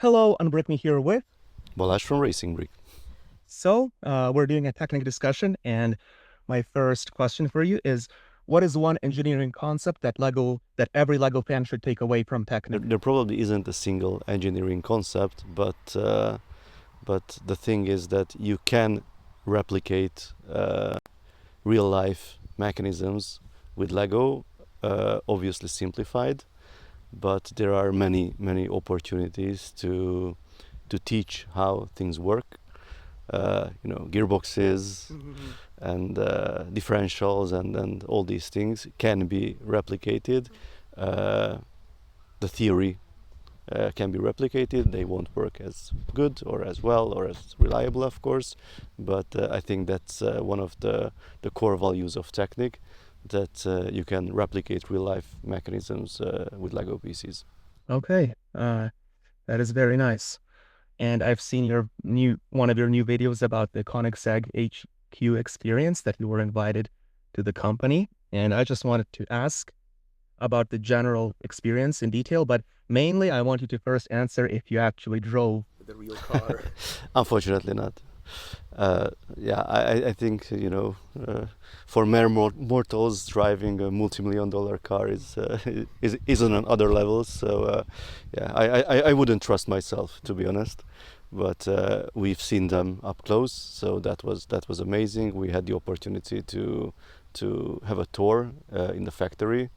Hello, Unbrick Me here with. Balasz from Racingbrick. We're doing a Technic discussion, and my first question for you is, what is one engineering concept that every Lego fan should take away from Technic? There probably isn't a single engineering concept, but the thing is that you can replicate real life mechanisms with Lego, obviously simplified, but there are many opportunities to teach how things work. Gearboxes and differentials and all these things can be replicated. Uh, the theory can be replicated. They won't work as good or as well or as reliable, of course, but I think that's one of the core values of Technic, that you can replicate real life mechanisms with Lego pieces. Okay, that is very nice. And I've seen one of your new videos about the Koenigsegg HQ experience that you were invited to the company. And I just wanted to ask about the general experience in detail, but mainly I want you to first answer if you actually drove the real car. Unfortunately, not. Yeah, I think for mere mortals, driving a multi-million-dollar car is on other levels. So yeah, I wouldn't trust myself, to be honest. But we've seen them up close, so that was amazing. We had the opportunity to have a tour in the factory.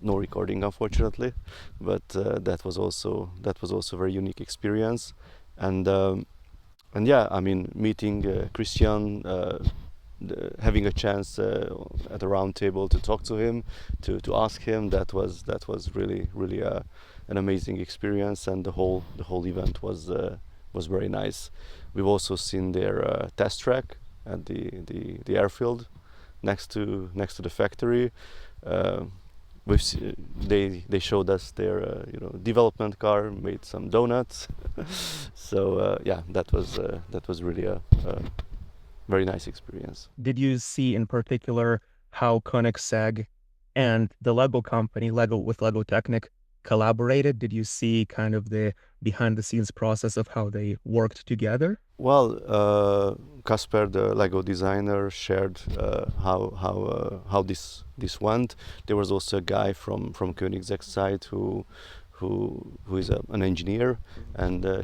No recording, unfortunately, but that was also a very unique experience. And yeah, I mean, meeting Christian, having a chance at a round table to talk to him, to ask him, that was really an amazing experience, and the whole event was very nice. We've also seen their test track at the airfield next to the factory. Uh, they showed us their development car, made some donuts. So yeah, that was really a very nice experience. Did you see in particular how Koenigsegg and the Lego company, Lego Technic, collaborated? Did you see kind of the behind the scenes process of how they worked together? Well, Kasper, the Lego designer, shared how this went. There was also a guy from Koenigsegg side who is an engineer, and I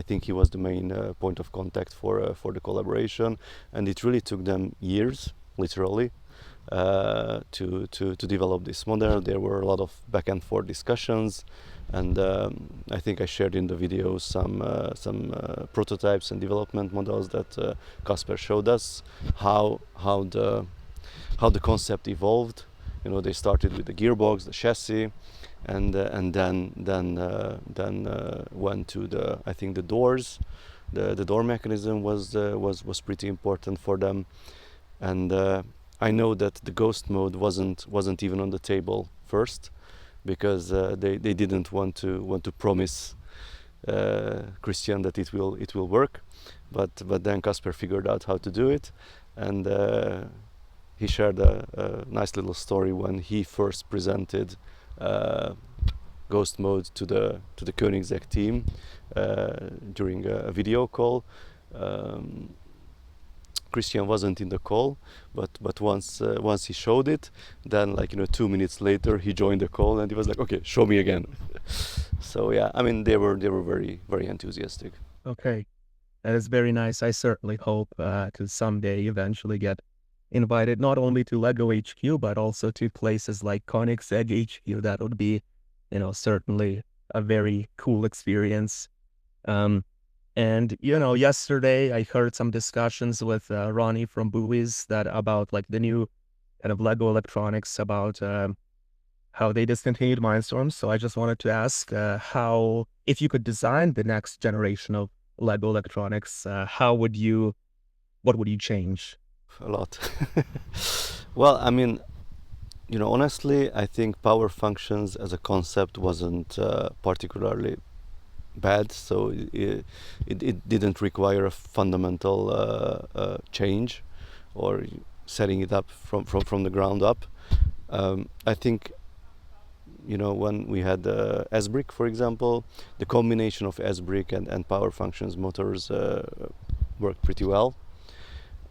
think he was the main point of contact for the collaboration, and it really took them years, literally, to develop this model. There were a lot of back and forth discussions, and I think I shared in the video some prototypes and development models that Kasper showed us how the concept evolved. They started with the gearbox, the chassis, and then went to I think the doors. The door mechanism was pretty important for them, and I know that the ghost mode wasn't even on the table first, because they didn't want to promise Christian that it will work, but then Kasper figured out how to do it, and he shared a nice little story when he first presented ghost mode to the Koenigsegg team during a video call. Christian wasn't in the call, but once he showed it, then 2 minutes later he joined the call, and he was like, okay, show me again. So yeah, I mean, they were very enthusiastic. Okay, that is very nice. I certainly hope to someday eventually get invited not only to Lego HQ, but also to places like Koenigsegg HQ. That would be, certainly a very cool experience. And yesterday I heard some discussions with Ronnie from Buoys that about like the new kind of Lego electronics, about how they discontinued Mindstorms. So I just wanted to ask how, if you could design the next generation of Lego electronics, what would you change? A lot. Well, I mean, honestly, I think power functions as a concept wasn't particularly bad, so it didn't require a fundamental change or setting it up from the ground up. I think when we had S-brick, for example, the combination of S-brick and power functions motors worked pretty well.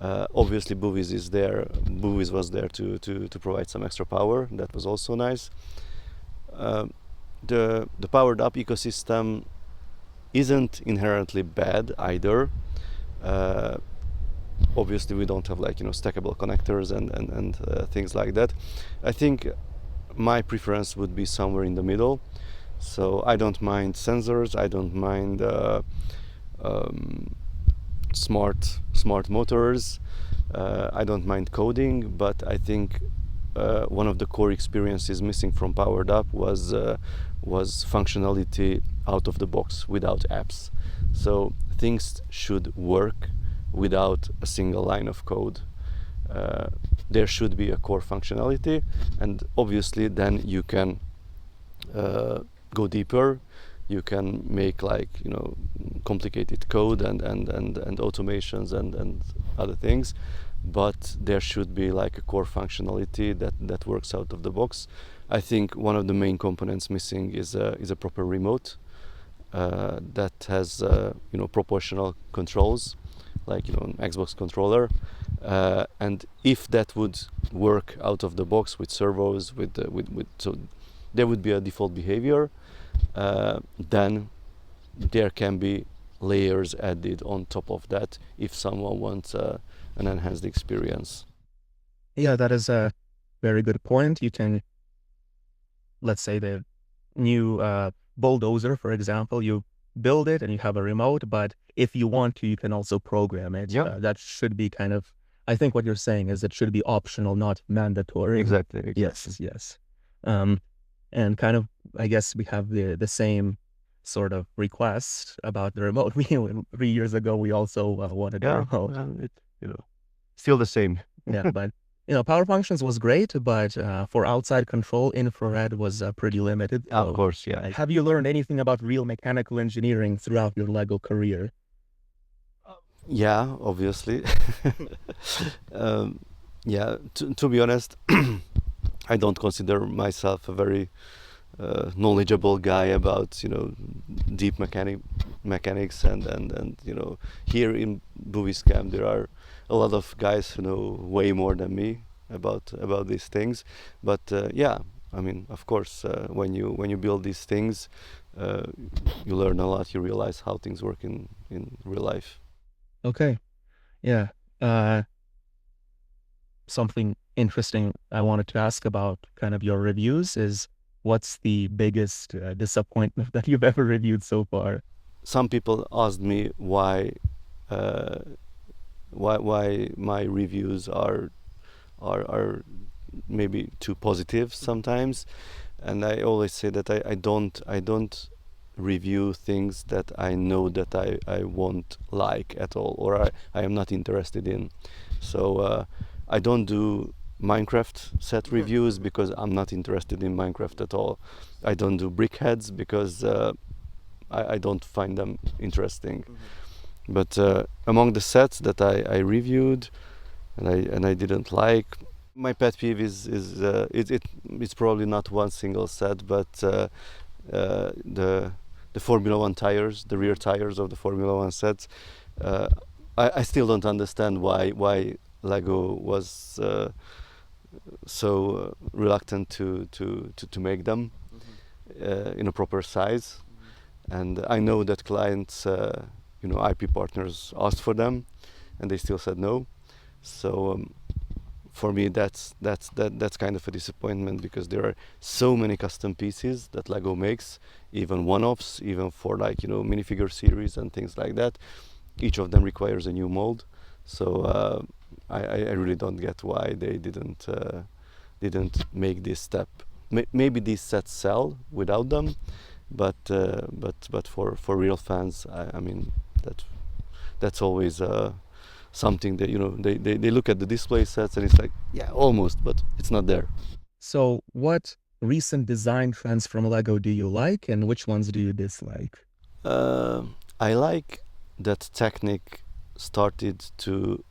Obviously, Buvis was there to provide some extra power. That was also nice. The powered up ecosystem isn't inherently bad either. Obviously, we don't have stackable connectors and things like that. I think my preference would be somewhere in the middle. So I don't mind sensors. I don't mind smart motors. I don't mind coding, but I think one of the core experiences missing from Powered Up was functionality out of the box without apps. So things should work without a single line of code. There should be a core functionality, and obviously then you can go deeper. You can make complicated code and automations and other things, but there should be a core functionality that works out of the box. I think one of the main components missing is a proper remote that has proportional controls, like an Xbox controller, and if that would work out of the box with servos, so there would be a default behavior. Then there can be layers added on top of that if someone wants an enhanced experience. Yeah, that is a very good point. You can, let's say the new bulldozer, for example, you build it and you have a remote, but if you want to, you can also program it. Yeah. That should be kind of, I think what you're saying is it should be optional, not mandatory. Exactly. Yes. And kind of, I guess we have the same sort of request about the remote. 3 years ago, we also wanted a remote. Still the same. Yeah, but power functions was great, but for outside control, infrared was pretty limited. Of course, yeah. Have you learned anything about real mechanical engineering throughout your Lego career? Yeah, obviously. Yeah, to be honest, I don't consider myself a very knowledgeable guy about deep mechanics and here in Buvis camp there are a lot of guys who know way more than me about these things. But yeah, I mean, of course, when you build these things, you learn a lot. You realize how things work in real life. Okay, yeah. Something interesting I wanted to ask about kind of your reviews is, what's the biggest disappointment that you've ever reviewed so far? Some people asked me why my reviews are maybe too positive sometimes, and I always say that I don't review things that I know that I won't like at all, or I am not interested in. So I don't do Minecraft set reviews because I'm not interested in Minecraft at all. I don't do brickheads because I don't find them interesting. But among the sets that I reviewed and I didn't like, my pet peeve is it's probably not one single set, but the Formula One tires, the rear tires of the Formula One sets. I still don't understand why Lego was so reluctant to make them in a proper size. And I know that clients, IP partners asked for them, and they still said no. So for me, that's kind of a disappointment, because there are so many custom pieces that Lego makes, even one-offs, even for minifigure series and things like that. Each of them requires a new mold. So I really don't get why they didn't make this step. Maybe these sets sell without them, but for real fans, I mean that's always something that they look at the display sets and it's like, yeah, almost, but it's not there. So what recent design trends from Lego do you like, and which ones do you dislike? I like that Technic started to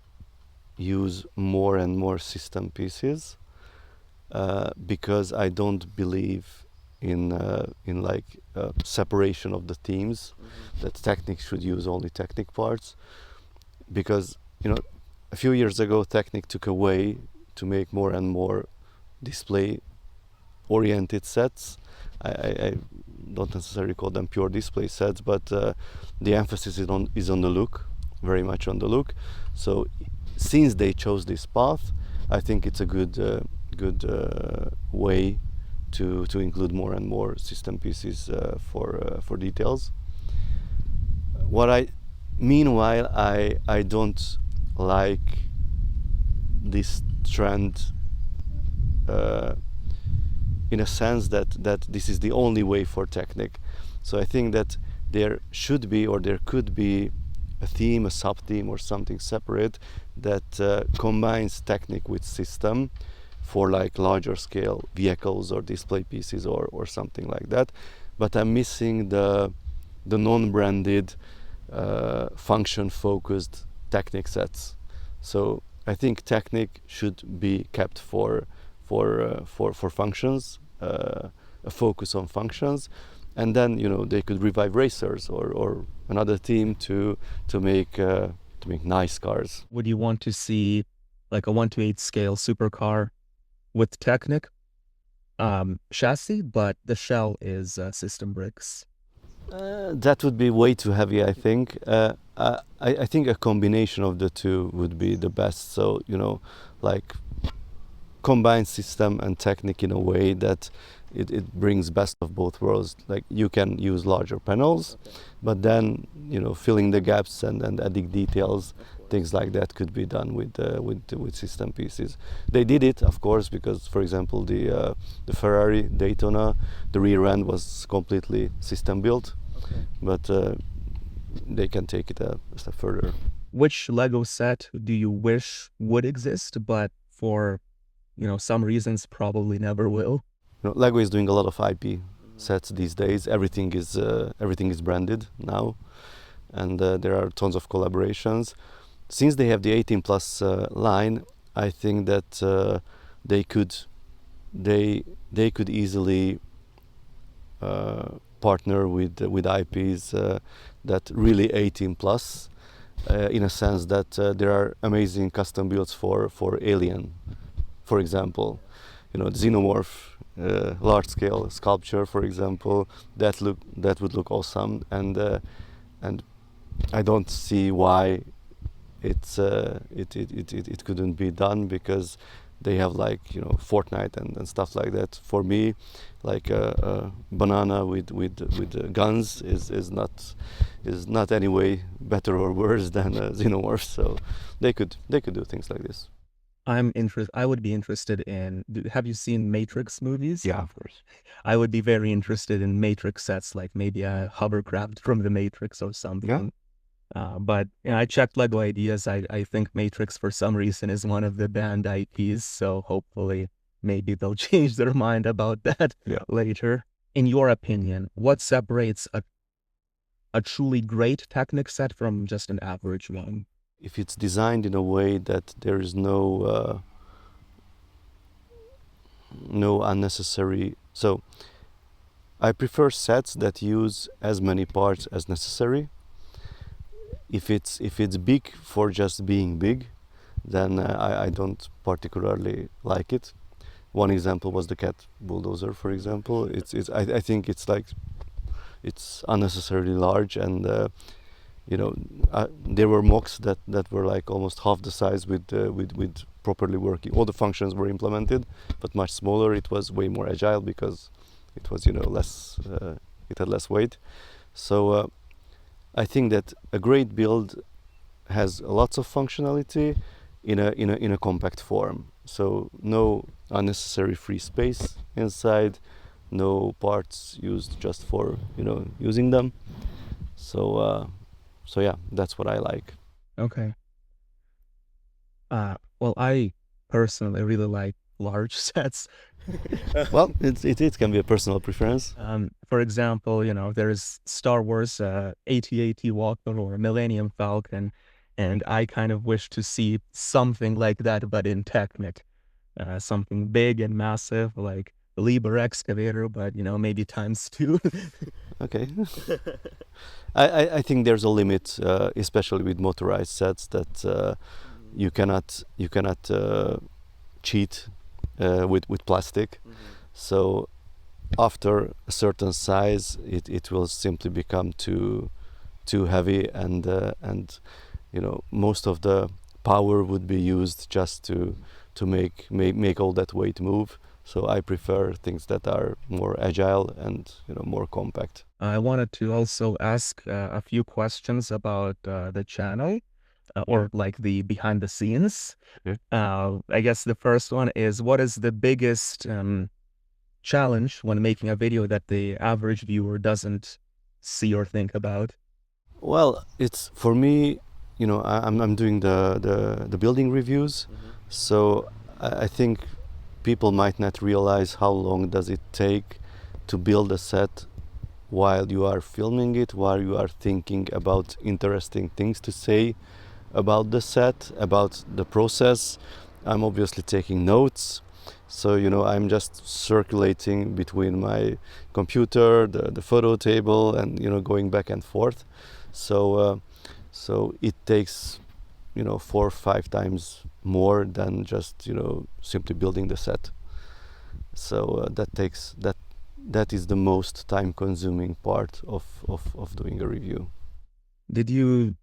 use more and more system pieces, because I don't believe in like separation of the teams, that Technic should use only Technic parts, because a few years ago Technic took away to make more and more display oriented sets. I don't necessarily call them pure display sets, but the emphasis is on the look, very much on the look. So since they chose this path, I think it's a good way to include more and more system pieces for details. Meanwhile, I don't like this trend in a sense that this is the only way for Technic. So I think that there should be, or there could be, a theme, a sub-theme, or something separate that combines Technic with system for like larger scale vehicles or display pieces or something like that. But I'm missing the non-branded function-focused Technic sets. So I think Technic should be kept for functions, a focus on functions, and then they could revive racers or another team to make nice cars. Would you want to see like a 1:8 scale supercar with Technic chassis, but the shell is system bricks? That would be way too heavy, I think. I think a combination of the two would be the best. So like combine system and Technic in a way that it brings best of both worlds. Like you can use larger panels, but then filling the gaps and adding details, things like that could be done with system pieces. They did it, of course, because for example the Ferrari Daytona, the rear end was completely system built, but they can take it a step further. Which Lego set do you wish would exist, but for some reasons probably never will? Lego is doing a lot of IP sets these days. Everything is branded now, and there are tons of collaborations. Since they have the 18 plus line, I think that they could easily partner with IPs that really 18 plus, in a sense that there are amazing custom builds for Alien, for example. Xenomorph, large scale sculpture, for example, that would look awesome, and I don't see why it couldn't be done, because they have like Fortnite and stuff like that. For me, like a banana with guns is not any way better or worse than a Xenomorph. So they could do things like this. I would be interested in, have you seen Matrix movies? Yeah, of course. I would be very interested in Matrix sets, like maybe a hovercraft from the Matrix or something. But I checked Lego Ideas. I think Matrix for some reason is one of the banned IPs, so hopefully maybe they'll change their mind about that later. In your opinion, what separates a truly great Technic set from just an average one? If it's designed in a way that there is no unnecessary. So I prefer sets that use as many parts as necessary. If it's big for just being big, then I don't particularly like it. One example was the Cat Bulldozer, for example. I think it's unnecessarily large, and there were mocks that were like almost half the size with properly working. All the functions were implemented, but much smaller. It was way more agile because it was less. It had less weight. So I think that a great build has lots of functionality in a compact form. So no unnecessary free space inside, no parts used just for using them. So yeah, that's what I like. Okay. Well, I personally really like large sets. Well, it can be a personal preference. For example, there is Star Wars AT-AT Walker or Millennium Falcon, and I kind of wish to see something like that, but in Technic. Something big and massive, like Liber excavator, but maybe times two. Okay. I think there's a limit, especially with motorized sets, that you cannot cheat with plastic. So after a certain size, it will simply become too heavy, and most of the power would be used just to make all that weight move. So I prefer things that are more agile and more compact. I wanted to also ask a few questions about the channel or like the behind the scenes. Okay. I guess the first one is, what is the biggest challenge when making a video that the average viewer doesn't see or think about? Well, it's for me, I'm doing the building reviews, so I think people might not realize how long does it take to build a set while you are filming it, while you are thinking about interesting things to say about the set, about the process. I'm obviously taking notes. So, I'm just circulating between my computer, the photo table, and, going back and forth. So it takes, 4 or 5 times more than just, simply building the set. So that is the most time consuming part of doing a review. Did you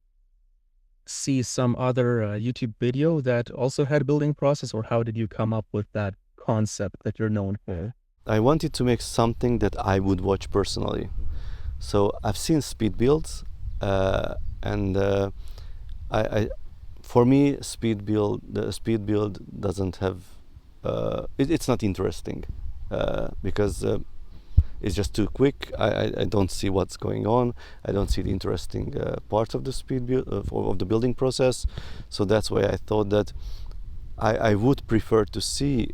see some other YouTube video that also had building process, or how did you come up with that concept that you're known for? I wanted to make something that I would watch personally. So I've seen speed builds, and I for me the speed build doesn't have it's not interesting because it's just too quick. I don't see what's going on. I don't see the interesting parts of the speed build of the building process. So that's why I thought that I would prefer to see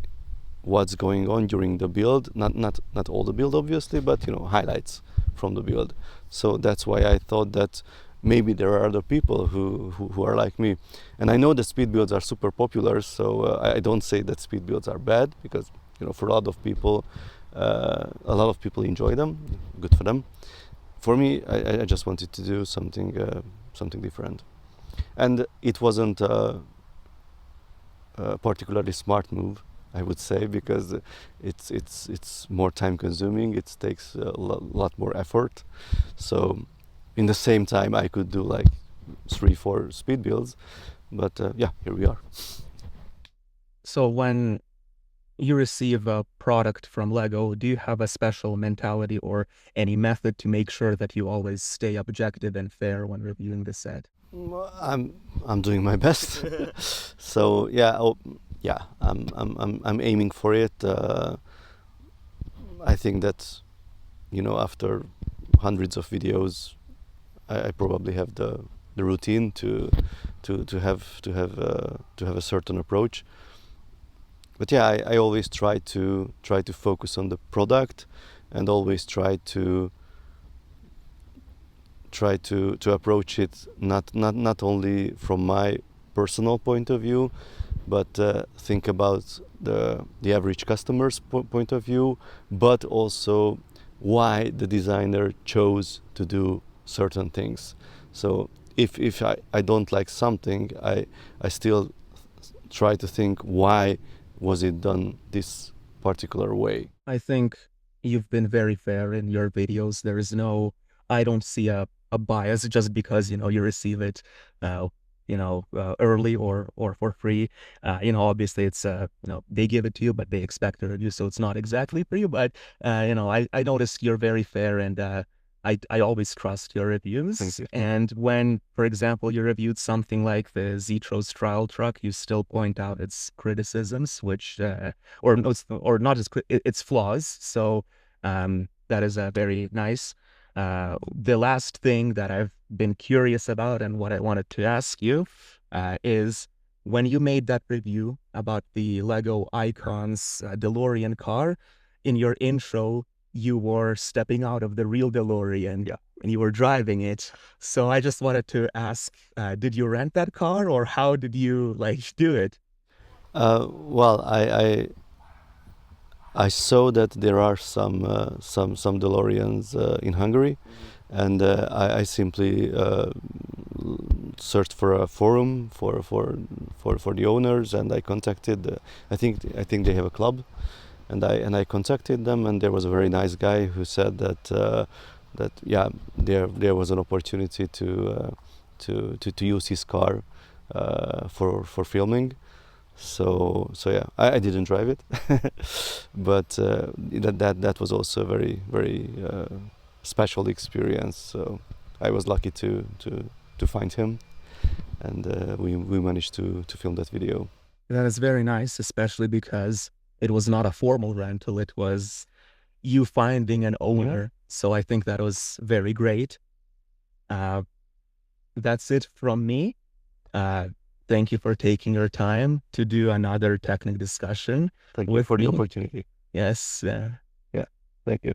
what's going on during the build, not all the build obviously, but highlights from the build. So that's why I thought that maybe there are other people who are like me. And I know that speed builds are super popular, so I don't say that speed builds are bad, because for a lot of people enjoy them. Good for them. For me, I just wanted to do something different, and it wasn't a particularly smart move, I would say, because it's more time consuming. It takes a lot more effort. So in the same time, I could do like 3-4 speed builds, but yeah, here we are. So when you receive a product from Lego, do you have a special mentality or any method to make sure that you always stay objective and fair when reviewing the set? I'm doing my best. So yeah, I'm aiming for it. I think that after hundreds of videos, I probably have the routine to have a certain approach. But yeah, I always try to focus on the product, and always try to approach it not only from my personal point of view, but think about the average customer's point of view, but also why the designer chose to do certain things. So if I don't like something, I still try to think, why was it done this particular way? I think you've been very fair in your videos. There is no, I don't see a bias just because, you receive it, early or for free. Obviously it's, they give it to you, but they expect a review. So it's not exactly free, but, I noticed you're very fair, and I always trust your reviews. Thank you. And when, for example, you reviewed something like the Zetros trial truck, you still point out its criticisms, which, or not its flaws. So that is very nice. The last thing that I've been curious about and what I wanted to ask you is, when you made that review about the Lego Icons DeLorean car, in your intro, you were stepping out of the real DeLorean, Yeah. and you were driving it. So I just wanted to ask, did you rent that car, or how did you do it? Well, I saw that there are some DeLoreans in Hungary, and I simply searched for a forum for the owners, and I contacted. I think they have a club, and I contacted them, and there was a very nice guy who said that yeah, there was an opportunity to use his car for filming. So yeah, I didn't drive it, but that was also a very special experience. So I was lucky to find him, and we managed to film that video. That is very nice, especially because it was not a formal rental. It was you finding an owner. So I think that was very great. That's it from me. Thank you for taking your time to do another Technic discussion. Thank you for the opportunity. Yes. Yeah, thank you.